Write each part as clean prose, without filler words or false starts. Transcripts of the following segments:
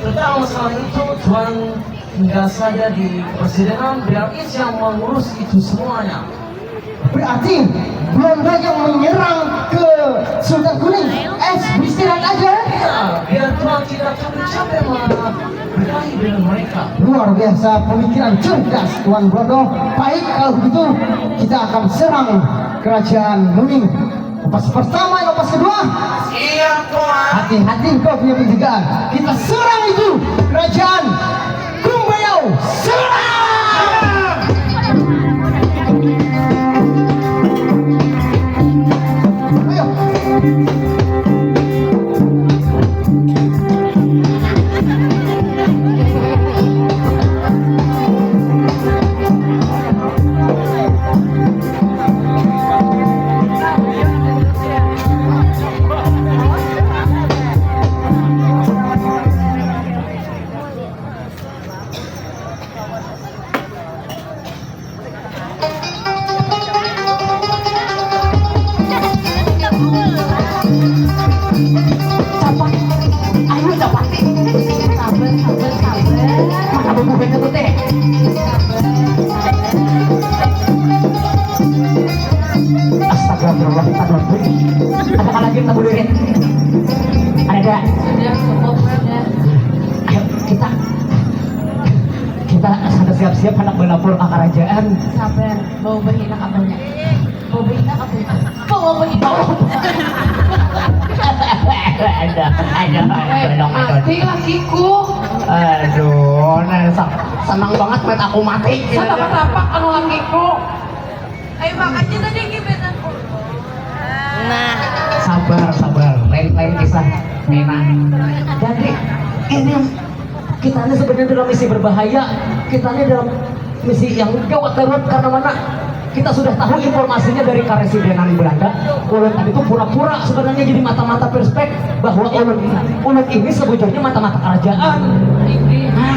Tentang masalah itu Tuhan tinggal saja di persidangan biar Is yang mengurus itu semuanya. Berarti Belanda yang menyerang ke Sultan Kuning beristirahat aja. Ya, biar Tuhan tidak capek-capek berkelahi dengan mereka. Luar biasa pemikiran cerdas Tuan Brodo. Baik kalau begitu kita akan serang kerajaan Kuning. Lepas pertama, lepas kedua. Siap Tuhan. Hati-hati kau punya penjagaan. Kita serang itu kerajaan Kumbayau. Serang! Ayo. Ada lagi yang taburin? Ada. Ayo kita sudah siap-siap hendak melapor ke kerajaan. Sabar, mau berhina kabarnya. Mau berhina kabarnya. Mau berhina. Ada. Mati lakiku. Aduh, senang banget met aku mati. Sama tapak anu lakiku. Ayo makanya tadi gimana? Nah, Sabar. Lain kisah Nena. Jadi ini kita ini sebenarnya dalam misi berbahaya. Kita ini dalam misi yang gawat darurat karena mana? Kita sudah tahu informasinya dari Karesidenan Belanda. Ulun tadi itu pura-pura sebenarnya jadi mata-mata perspek bahwa ulun ini sebetulnya mata-mata kerajaan.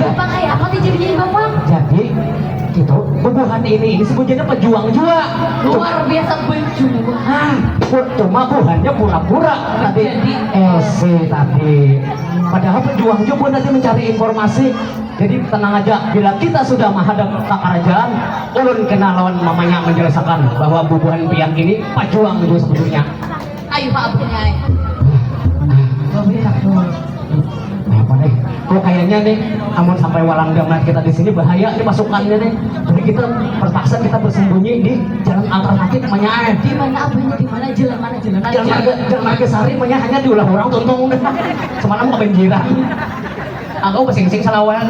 Bapak kayak apa nih jadi bapak? Jadi gitu, bubuhan ini sebetulnya pejuang juga. Luar biasa berjuang. Cuma buhannya pura-pura tadi. Tadi. Padahal pejuang juga nanti mencari informasi. Jadi tenang aja, bila kita sudah menghadap ke kerajaan, ulun kena lawan mamanya menjelaskan bahwa bubuhan piang ini pejuang juga sebetulnya. Ayo Pak punya. Apa nih? Kok kayaknya nih, amun sampai walang damat kita di sini bahaya nih pasukannya nih. Jadi kita terpaksa kita bersembunyi di jalan alternatif menyaet. Di mana apanya? Di mana jalan mana jalan? Jalan Marga Sari hanya diulah orang tuntung. Semalam kebanjiran. Aku pesing-sing selawan.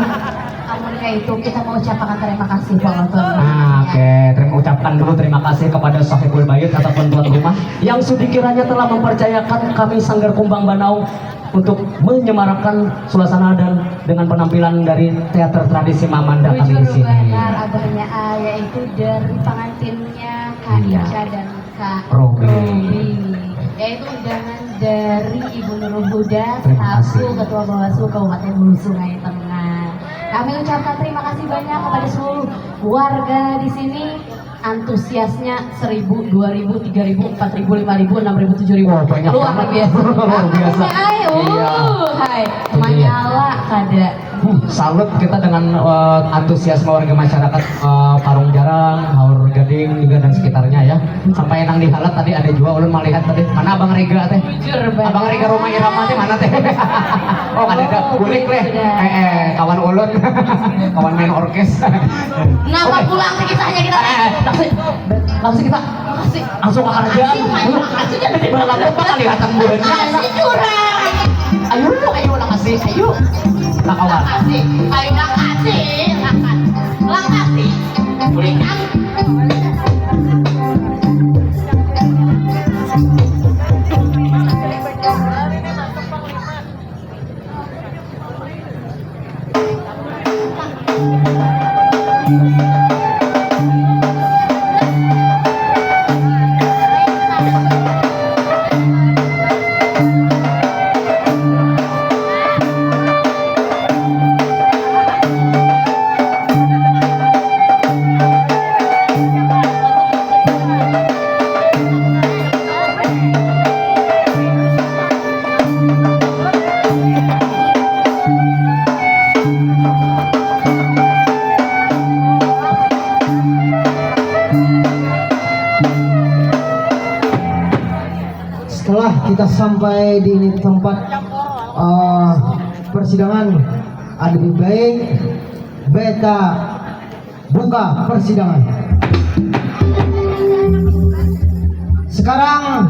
Amun kayak itu kita mau ucapkan terima kasih Pak Oton. Oke, ucapkan dulu terima kasih kepada Sahibul Bayit ataupun tuan rumah yang sudikiranya telah mempercayakan kami Sanggar Kumbang Banau untuk menyemarakan suasana dan dengan penampilan dari teater tradisi Mamanda kami di sini. Benar abahnya yaitu dari pengantinnya Kak Ica dan Kak Robi. Yaitu undangan dari Ibu Nurul Huda Terima selaku kasih. Ketua Bawaslu Kabupaten Hulu Sungai Tengah. Kami ucapkan terima kasih banyak kepada seluruh warga di sini. Antusiasnya 1000, 2000, 3000, 4000, 5000, 6000, 7000. Wah, banyak Luar banget. biasa. Luar biasa. Iya. Hai, menyala kada. Salut kita dengan antusiasme warga masyarakat Parung Jarang, Haur Gading juga dan sekitarnya ya. Sampai nang di halat tadi ada juga ulun melihat tadi. Mana Abang Rega teh? Jujur banget. Abang Rega rumah Irama teh mana teh? Oh ada kulik leh. Kawan ulun, kawan main orkes. Kenapa pulang ke kisahnya kita? Langsung kita langsung ke kerajaan. Makasih jangan Di belakang apa kelihatan bulannya. Kasih curang. Ayo lah kasih, ayo. Lah kawan. Kasih. Ayo lah kasih. Lah kasih. Berikan. kita sampai di ini tempat persidangan. Ada lebih baik beta buka persidangan. Sekarang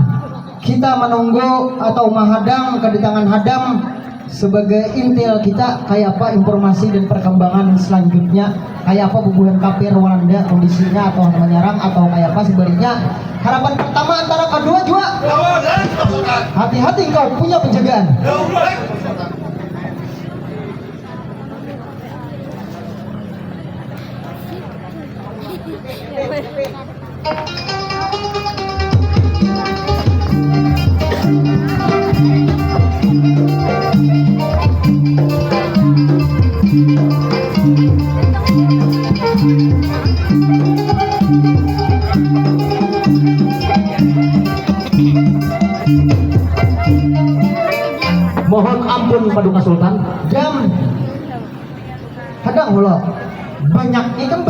kita menunggu atau menghadang kedatangan Hadam sebagai intel kita kayak apa informasi dan perkembangan selanjutnya, kayak apa hubungan kafir Walanda kondisinya atau menyerang atau kayak apa sebaliknya. Harapan pertama antara kedua juga, hati-hati kau punya penjagaan. Mohon ampun Paduka Sultan. Jam hadang lo banyak ikan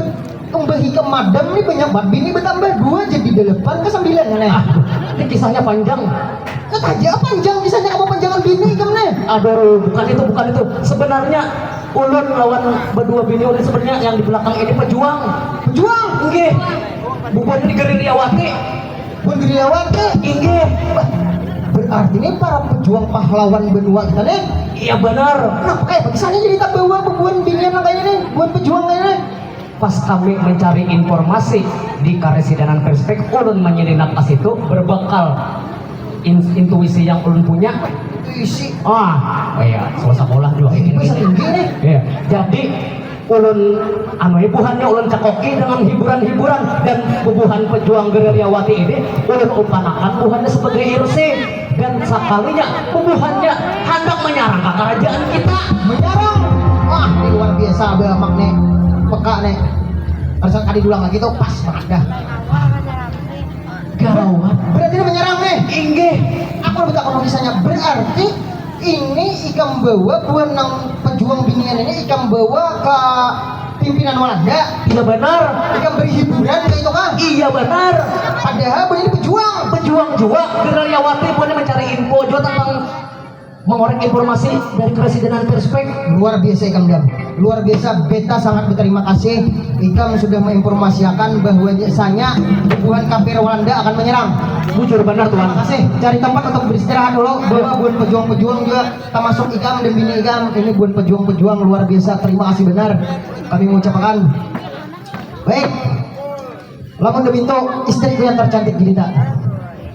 kembali ke madam nih, banyak banget bini bertambah 2 jadi 8 ke 9 kan ya. Ini kisahnya panjang. Aja panjang kisahnya, kamu panjangan bini kamu nih. Aduh, bukan itu. Sebenarnya ulun lawan berdua bini ulun sebenarnya yang di belakang ini pejuang. Pejuang Nggih. Bukan di Geriliyawati. Bun Geriliyawati Nggih. berarti ini para pejuang pahlawan benua kita nih. Iya benar. Nah kayak kisahnya jadi tak bawa buan binian kayaknya nih, buan pejuang kayaknya nih. Pas kami mencari informasi di Karesidenan Perspek, ulun menyelinap pas itu berbekal intuisi yang ulun punya. Isi Iya, sekolah juga ini. bisa tinggi nih. Iya, jadi ulun buhannya ulun cekoki dengan hiburan-hiburan, dan bubuhan pejuang Geriliyawati ini ulun upanakan buhannya sebagai irsi, dan sekalinya bubuhannya hendak menyerang ke kerajaan kita. Menyerang, wah ini luar biasa bamak nih, peka nih. Harusnya kali dulang lagi tuh pas banget dah. Gawat. Berarti ini menyerang nih. Inggih. Aku lebih tak kisahnya, berarti ini ikam bawa buan nang pejuang binian ini ikam bawa ke pimpinan Walanda. Iya benar. Ikam beri hiburan kayak itu kan. Iya benar. Padahal ini pejuang. Pejuang juga Geriliyawati bukannya mencari info juga tentang mengorek informasi dari Karesidenan Perspek. Luar biasa Ikam Dam, luar biasa. Beta sangat berterima kasih Ikam sudah menginformasikan bahwa jasanya bubuhan kafir Walanda akan menyerang. Bujur benar Terima Tuhan. kasih. Cari tempat untuk beristirahat dulu. Bahwa buan pejuang-pejuang juga termasuk Ikam dan bini Ikam. Ini buan pejuang-pejuang luar biasa. Terima kasih benar. Kami mengucapkan. Baik. Lamun deminto istriku yang tercantik gini tak.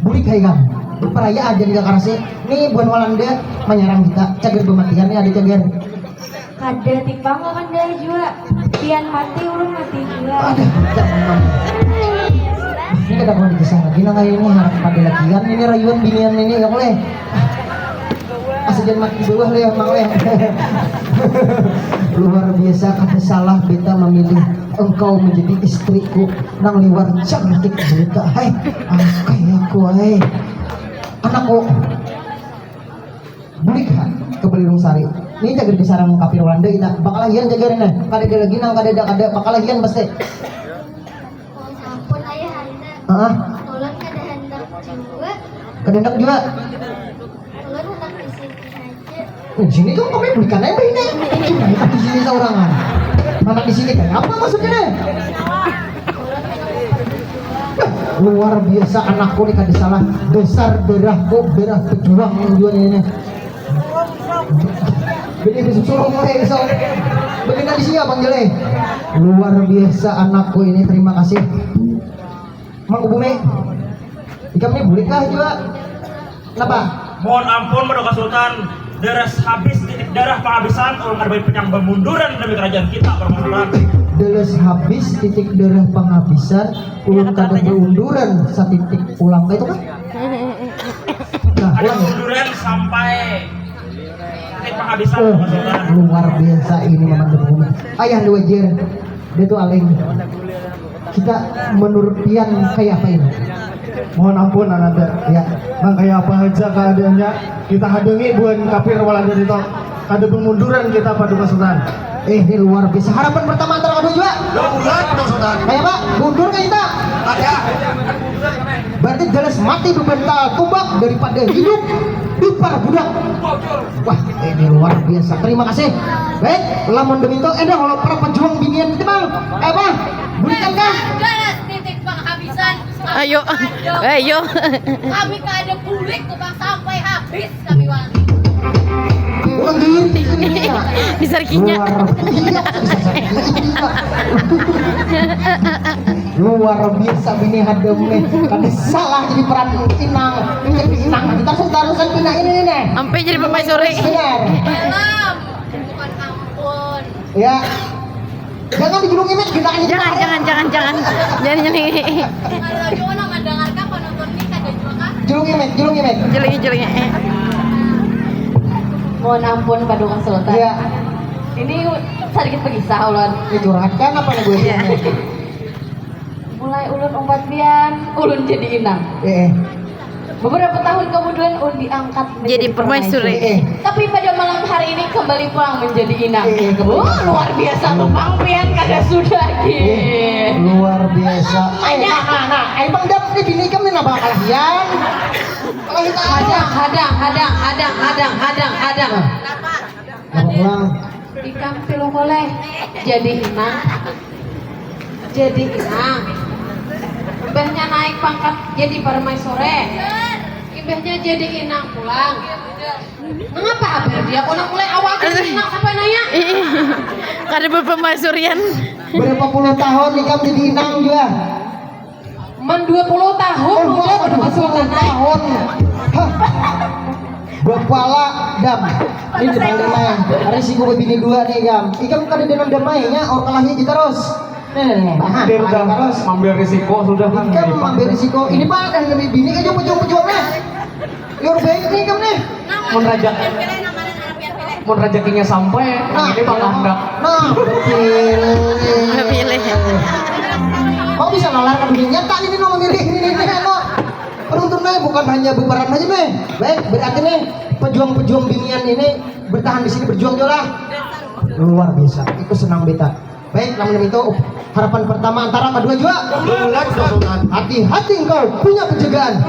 Bulik hai Ikam. Perayaan jadi gak karasi. Nih buan Walanda menyerang kita. Cager bematian nih ada cager. Kada tipang kan dari juga. Pian mati ulun mati juga. Ada jangan. Ini kada mau dikisah lagi nang kayak ini harap pada lagian ini rayuan binian ini ya boleh. Asal jangan mati bawah leh emang leh. Luar biasa, kada salah beta memilih engkau menjadi istriku nang liwar cantik beta. Hai, kayak aku hai. Anakku. Bulikha ke Belirung Sari. Ini jaga di sarang kafir Walanda kita. Bakal lagian jaga ini. Kada ada lagi nang kada bakal lagian pasti. Ampun ayah hendak. Ulun kada hendak juga. Kedendak juga. Ulun hendak di sini aja. Di sini tuh kami belikan aja ini. Cuma di sini seorangan. Mana di sini kayak apa maksudnya nih? Luar biasa anakku nih kada salah. Besar darahku, darah pejuang tujuan ini. Bini besok suruh mulai besok. Bagaimana di sini abang Jele? Luar biasa anakku ini, terima kasih. Mang Bumi, ikam ini bulikah juga? Kenapa? Mohon ampun Paduka Sultan, deras habis titik darah penghabisan ulun ada penyang bermunduran demi kerajaan kita Paduka Sultan. Deles habis titik darah penghabisan ulun kada berunduran satitik ulang itu kan? Nah, Ada ulang. bermunduran sampai titik penghabisan Oh, Paduka Sultan. luar biasa ini memang berbumi. Ayah dua jer, dia tuh aling. Kita menurut Pian kayak apa ini? Mohon ampun Ananda, Ya, bang kayak apa aja keadaannya kita hadangi buan kafir Walanda itu. Ada pemunduran kita Paduka Sultan. Ini luar biasa. Harapan pertama antara kedua juga. Kayak Pak, mundur kan kita? Ada. Berarti jelas mati bebental tumbak daripada hidup di para budak. Wah, ini luar biasa. Terima kasih. Baik, lamun demi itu, kalau para pejuang binian itu bang, Bang, berikan kah? Garas titik penghabisan. Ayo, ayo. Kami kada bulik tuh bang sampai habis kami wangi. Bukan diri. Disarkinya. Luar biasa bini hademnya. Kan salah jadi peran inang. Jadi inang. Kita seharusnya pindah ini nih. Sampai jadi permaisuri. Benar. Dalam, bukan ampun. Ya. Jangan dijulung imet kita aja. Jangan. Jangan. Kalau juga nama dengarkan penonton ini kada juga kan? Julung imet. Jeling. Mohon ampun Paduka Sultan. Iya. Ini sedikit pegisah ulun. Curhatkan apa nih gue? Mulai ulun umpat bian, ulun jadi inang. Beberapa tahun kemudian ulun diangkat Jadi permaisuri. Tapi pada malam hari ini kembali pulang menjadi inang. Luar biasa tuh Bang Pian kagak sudah gitu. Luar biasa. Ayo bang dap nih bini kamu nih nabang kalahian. Hadang. Pulang. Ikam pilu oleh jadi inang. Ibahnya naik pangkat jadi permaisuri. Ibahnya jadi inang pulang. Mengapa hampir dia orang mulai awal jadi inang sampai nanya? Karena berpermaisurian. Berapa puluh tahun nikah jadi inang juga? Men 20 tahun udah Paduka Sultan naik. Bapala dam. Ini demai. Risiko bini dua nih gam. Ikam kada dengan damainya orang kalahnya kita terus. Nih. Dia udah ambil risiko sudah kan. Ikam mengambil risiko. Ini pak kan lebih bini aja pejuang-pejuangnya. Yor baik nih ikam nih. Mun rezekinya sampai, ini bakal hendak. Pilih. Kok bisa nalar ke dunia? Tak ini nomor milih ini no. Penuntutnya bukan hanya bubaran aja nih. Baik, berarti nih pejuang-pejuang binian ini bertahan di sini berjuang juga lah. Luar biasa. Itu senang beta. Baik, namun itu harapan pertama antara kedua juga. Hati-hati engkau punya penjagaan.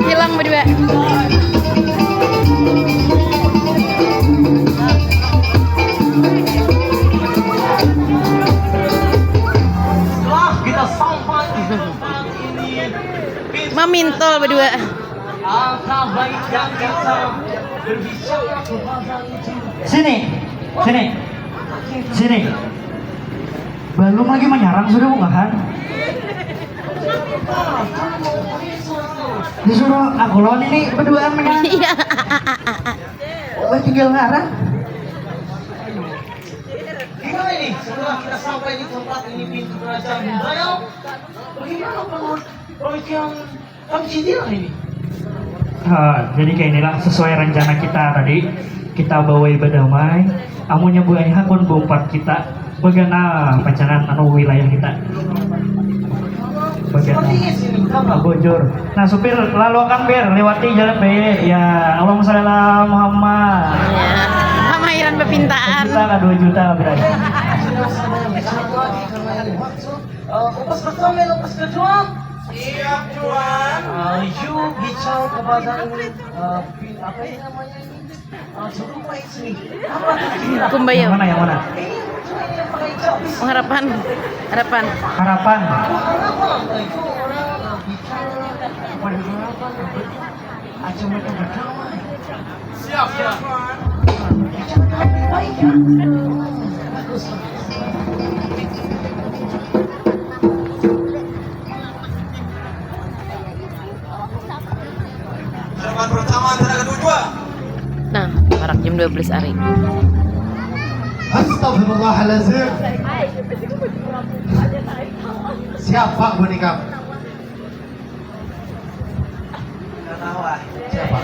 Hilang berdua. Setelah kita sampai di tempat ini, Mamintol berdua. alangkah baiknya kita berbicara kepada itu. Sini. Belum lagi menyerang sudah unggahan. Disuruh aku lawan ini berduaan menyerang. Iya. Tinggal ngarang. Gimana ini? Setelah kita sampai di tempat ini pintu kerajaan Budaya, bagaimana menurut proyek yang kami citilah ini? Jadi kayak inilah sesuai rencana kita tadi. Kita bawa damai. Amunya buahnya hakun bompat kita. Bagaimana pancanan anu wilayah kita? Bagaimana? Bojor. Nah supir lalu akan lewati jalan B. Ya Allahumma sholli ala Muhammad. Pamairan bepintaan. Kita kan 2 juta berarti. Lepas pertama, lepas kedua. Siap Tuan. Yuk bicara kepada ini apa ini namanya ini? Lupa ini. Apa tadi? Kumbaya. Yang mana? Harapan. Harapan. Itu orang bicara kepada harapan aja mereka berdamai. Siap Tuan. Bicara lebih baik ya. Bagus. Harapan pertama antara kedua. Nah, marak jam 12 hari. Astagfirullahaladzim. Siapa boneka? Siapa?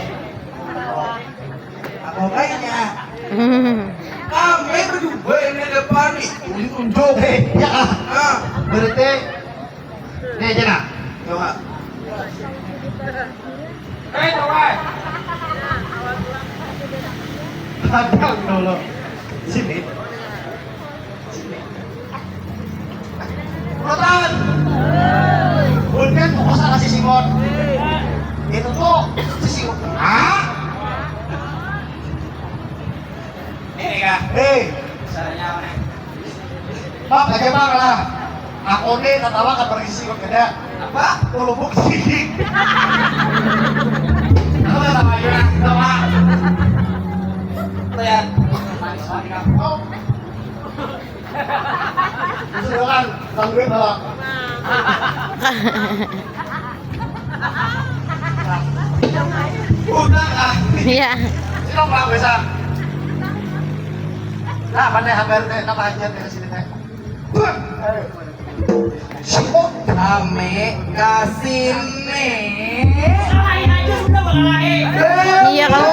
Hadang dulu. Sini. Urutan. Bukan fokus sama si Simon. Itu tuh si Simon. Hah? Ini kah? Caranya apa nih? Pak, bagaimana lah? Aku nih tatawa kan pergi si Simon kena. Apa? Tulubuk sih. Aku udah sama aja, sama. Lihat. Silakan, tangguin bawa. Udah ah. Iya. Silong lah bisa. Nah, pandai hampir teh, apa aja teh sini teh. Siapa? Ame kasine. Lain aja sudah mengalami. Iya kalau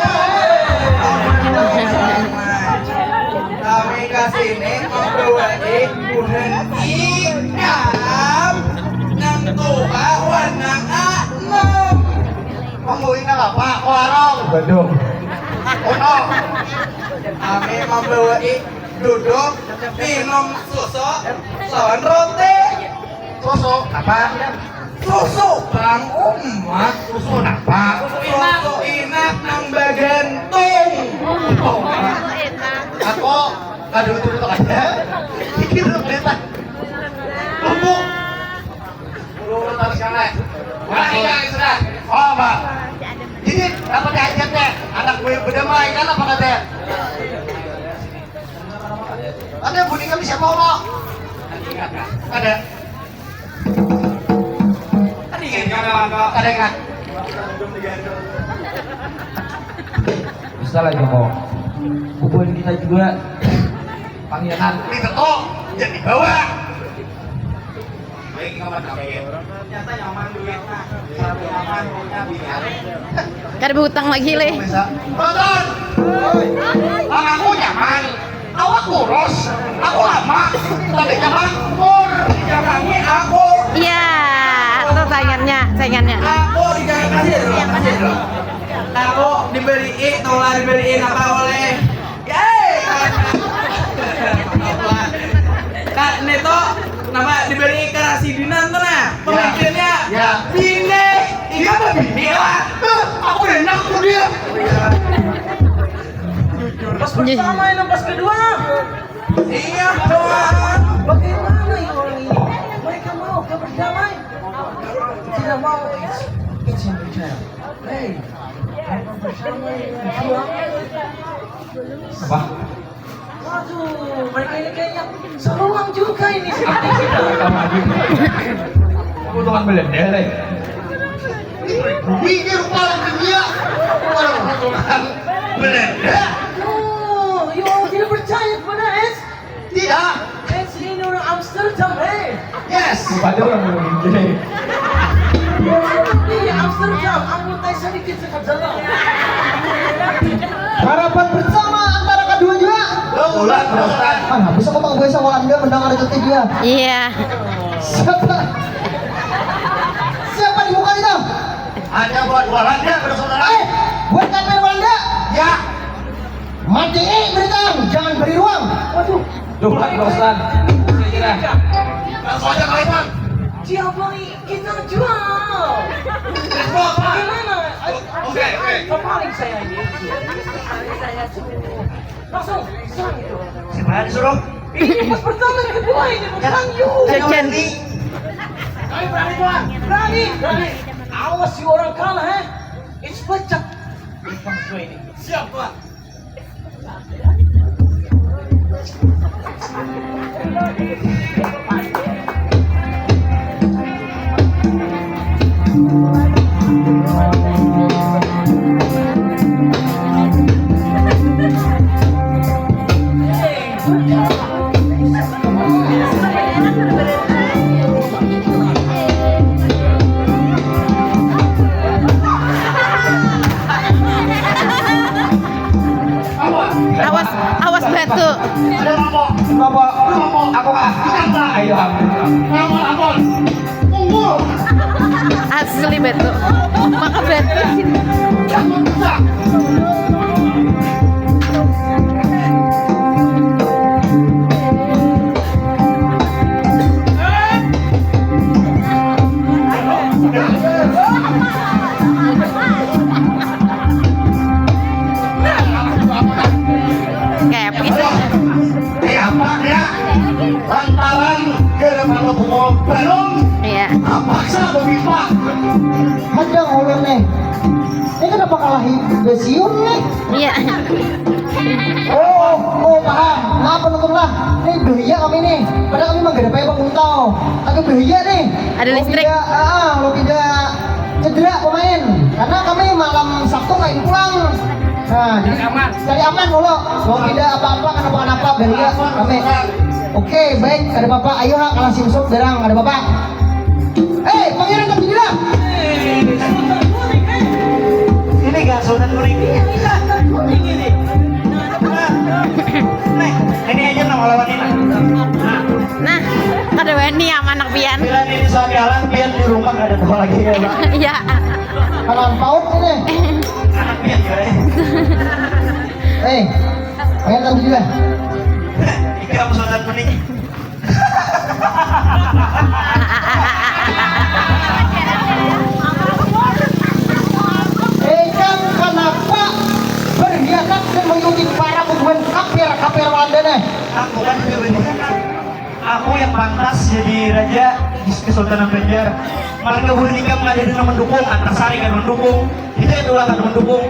Kami kasine membawa kunen ikam nang tua warna alam. Kamu ingat apa? Warung. Bandung. Ono. Kami membawa duduk minum susu, sawan roti. Susu apa? Susu Bang Umat. Susu apa? Susu inak nang bagentung. Aku aduh itu aja. Pikir berita. Lumpuh. Lu tarik sekarang. Mana yang sudah? Oh, Pak. Jadi dapat hajatnya. Anak gue berdamai kan apa katanya? Ada bunyi kami siapa Allah? Ada. Ada ingat. Bisa lah Joko. Kumpulin kita juga panggilan. Ini ketok jadi bawa. Baik kawan kami. Ternyata nyaman duitnya. Tapi aman punya biar. kada berhutang lagi le. Betul. Aku nyaman. Awak kurus. Aku lama. Tadinya makmur. Dijalangi aku. Iya, itu saingannya. Aku dikasih dulu. Aku diberiin, tolong diberiin apa oleh. Yeay. Kak Neto, nama diberi ikan si Dinan tuh nah. Pemimpinnya. Ya. Bine. Iya apa bine lah. Aku enak tuh dia. Pas pertama ini pas kedua. Iya doang. Bagaimana ya orang ini? Mereka mau berdamai. Tidak mau. It's in return. Hey. Mereka bersama berjuang. Apa? Waduh, mereka ini kayaknya seruang juga ini. Aku teman Belanda deh. Pikir paling dunia. Orang Tuhan Belanda. Oh, you tidak percaya kepada Es? Tidak. Es ini orang Amsterdam, Yes. Di Amsterdam, anggota sedikit sekejap. Harapan bersama antara keduanya. Ulang Ustaz. Mana bisa ketemu gue sama Walanda mendengar itu dia. Iya. Siapa di muka itu? Hanya buat Walanda bersaudara. Buat kamera Walanda. Ya. Matiin berita, jangan beri ruang. Waduh, Ulang Ustaz. Kira. Langsung aja kalian. Siapa nih? Kita jual. Bagaimana? Oke. Paling saya ini. Langsung, serang itu. Siapa yang disuruh? Ini pas pertama dan kedua ini bukan you. Jajan. Kami berani tuan, berani. Awas si orang kalah, It's pecah. Ini. Siap tuan. Awas batu. Ada apa? Bapak, aku Kita ayo. Ampun. Tunggu. Asli betul. Maka betul sih. Kayak pisah. Apa ya? Lantaran gara-gara bengong Bandung, Iya. paksa berpipa. Hadang ulun nih. Ini kenapa kalahin besiun nih? Iya. Oh paham. Nah penonton lah. Ini bahaya kami nih. Padahal kami mah gak ada payah untau. Agak bahaya nih. Ada listrik. Lo tidak cedera pemain. Karena kami malam Sabtu nggak pulang. Nah, jadi cari aman dulu. Lo tidak apa-apa kenapa bahaya kami. Oke, baik. Ada bapak. Ayo ha, kalah simsuk derang. Ada bapak. Pangeran Kapidila. Ini gak Sultan Kuning. Nih, ini aja nama lawan ini. Nah, ada Wendy sama anak Pian. Bila ini soal jalan, Pian di rumah gak ada tahu lagi ya Pak. Iya. Kanan paut ini. Anak Pian juga ya. Pangeran Kapidila. Ini kamu Sultan Kuning. Kenapa berkhianat dan mengikuti para pemain kapir Walanda nih? Aku kan aku yang pantas jadi raja di Kesultanan Banjar. Marga Burnikam nggak ada yang mendukung, Antasari kan mendukung, Hidayatullah kan mendukung.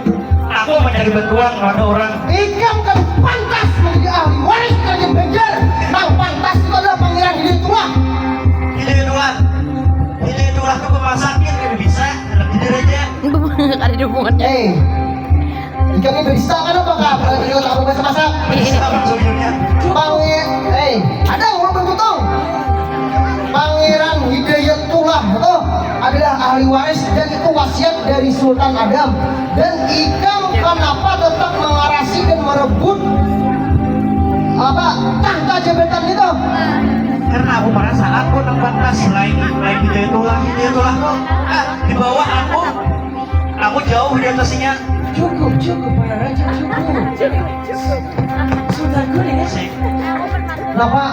Aku mencari bantuan kepada orang. Ikam kan pantas menjadi ahli waris kerajaan Banjar. Yang pantas itu adalah Pangeran Hidayatullah. Hidayatullah tuh pemasakin kan bisa jadi raja. Ada hubungannya. Ikam ini berista kan apa kak? Ikut aku bisa masak. Bisa maksudnya. Ada orang bergutong. Pangeran Hidayatullah itu adalah ahli waris dan itu wasiat dari Sultan Adam. Dan Ikam kenapa tetap mengarasi dan merebut tahta jabatan itu? Karena aku merasa aku yang pantas selain Hidayatullah kok di bawah aku jauh di atasnya. Cukup para raja, cukup. Sultan Kuning, Kenapa?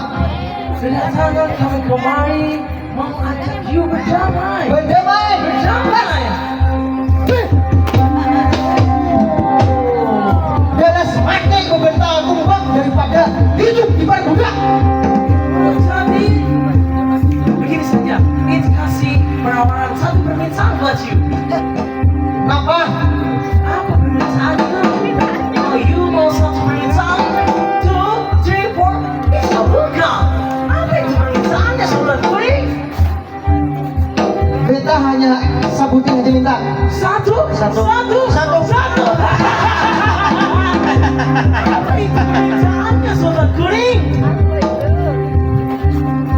kedatangan kami kemari mengajak you berdamai. Berdamai. Beres mati kebental tumbang daripada hidup di balik budak. Jadi, begini saja, kita kasih penawaran satu permintaan buat you. Kenapa? Apa permintaannya? Oh, you mau satu permintaan? 2, 3, 4, bisa bukan? Apa itu permintaannya, Sultan Kuning? Kita hanya sabutin aja minta. Satu. Apa itu permintaannya, Sultan Kuning?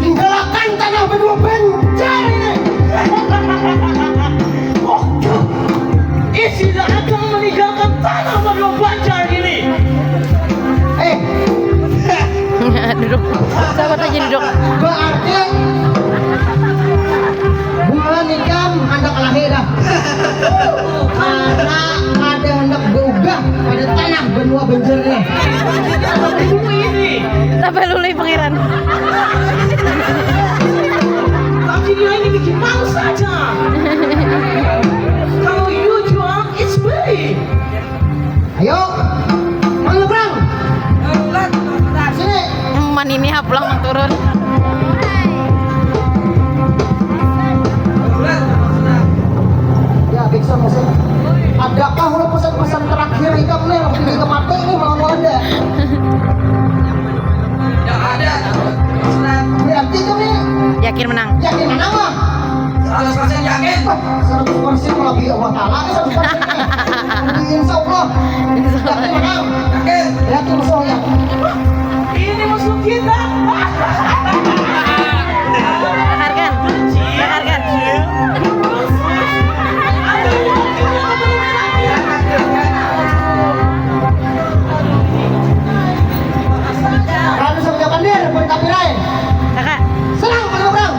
Tinggalkan tanah berdua Banjar ini. Tidak akan meninggalkan tanah berdua Banjar ini. Duduk. Sahabat aja duduk. Berarti bulan Ikam hendak lahir dah. Karena ada hendak berubah pada tanah benua Banjar ini. Ini. Sampai lulai pangeran. Tapi dia ini bikin malu saja. Kalau you jual, it's free. Ayo, menyeberang. Sini. Man ini haplang mang turun. Ya, Bikson masih. Adakah hulu pesan-pesan terakhir Ikam nih? Waktu Ikam mati ini melawan Walanda. Yang ada. Berarti Ikam nih Yakin menang. yakin menang lah. 100% yakin. 100% melebih Allah Ta'ala nih 100%. Insya Allah. Yakin menang. Yakin musuh ya. Ini musuh kita. Bakarkan. Kalau bisa menjawab dir, berkapirai. Kakak. Serang, menyeberang.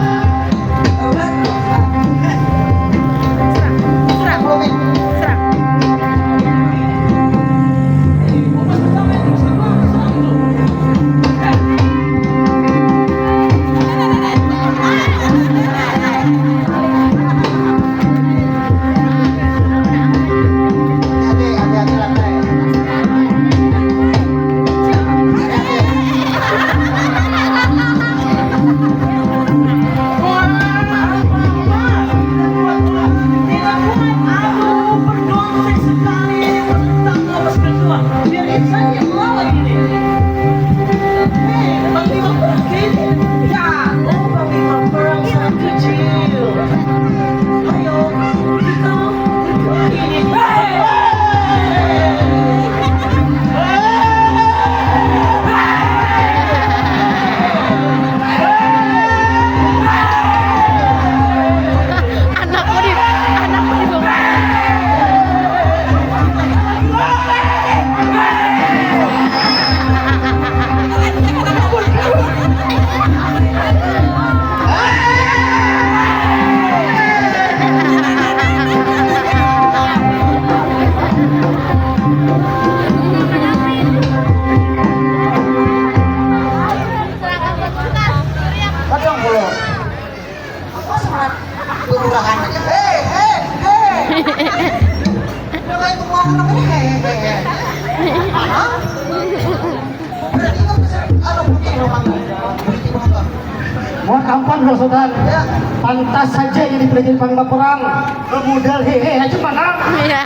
Bro Sultan. Ya. Pantas saja jadi prajurit panglima perang. Bermodal hehe aja menang. Iya.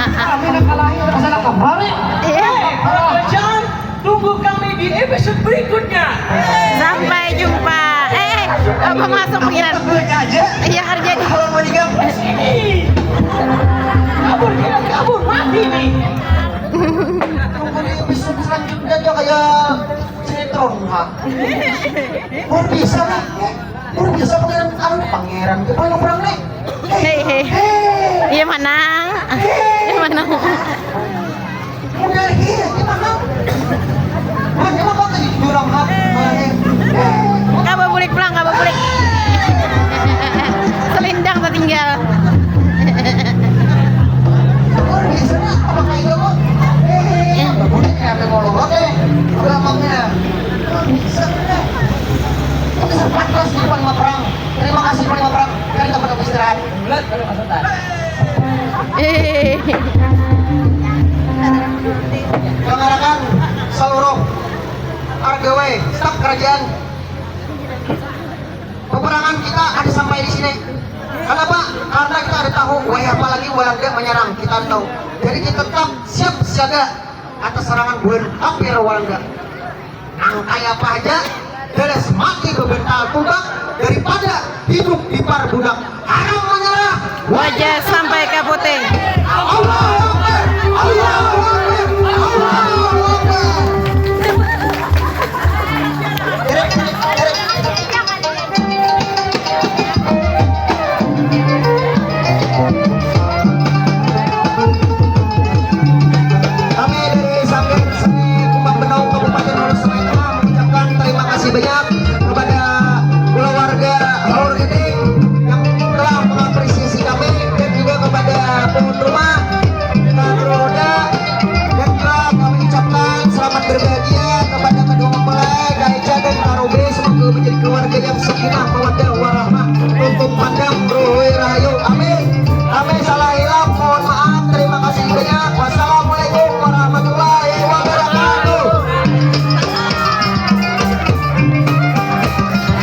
Kami nak kalahin kesana kemari. Iya. Para kerajaan, tunggu kami di episode berikutnya. Sampai jumpa. Apa masuk pengiran? aja. Iya harus jadi. Kalau mau nikah, Sini. Kabur, kita kabur, mati nih. tunggu di episode selanjutnya aja kayak sinetron, ha. Baru bisa nih. Baru bisa pangeran ke paling perang nih. Hehehe. Iya menang. Iya menang. Udah gimana? Mana apa tadi jurang ha? Kabur bulik pulang, kabur bulik. Selindang tertinggal. Baru bisa nih apa kayak gitu kok? Boleh kayak ngolong deh. Gampangnya. Bisa deh. Oke, pantas di panglima perang. Terima kasih panglima perang. Kalian dapat istirahat. Bulat kalau Pak Sultan. Mengarakan seluruh RGW staf kerajaan. Peperangan kita ada sampai di sini. Kenapa? Karena kita ada tahu, apalagi Walanda menyerang, kita tahu. Jadi kita tetap siap siaga atas serangan bulan hampir Walanda. Angkai apa aja, jelas mati bebental tumbang daripada hidup di par budak. Haram menyerah. Wajah sampai ke putih.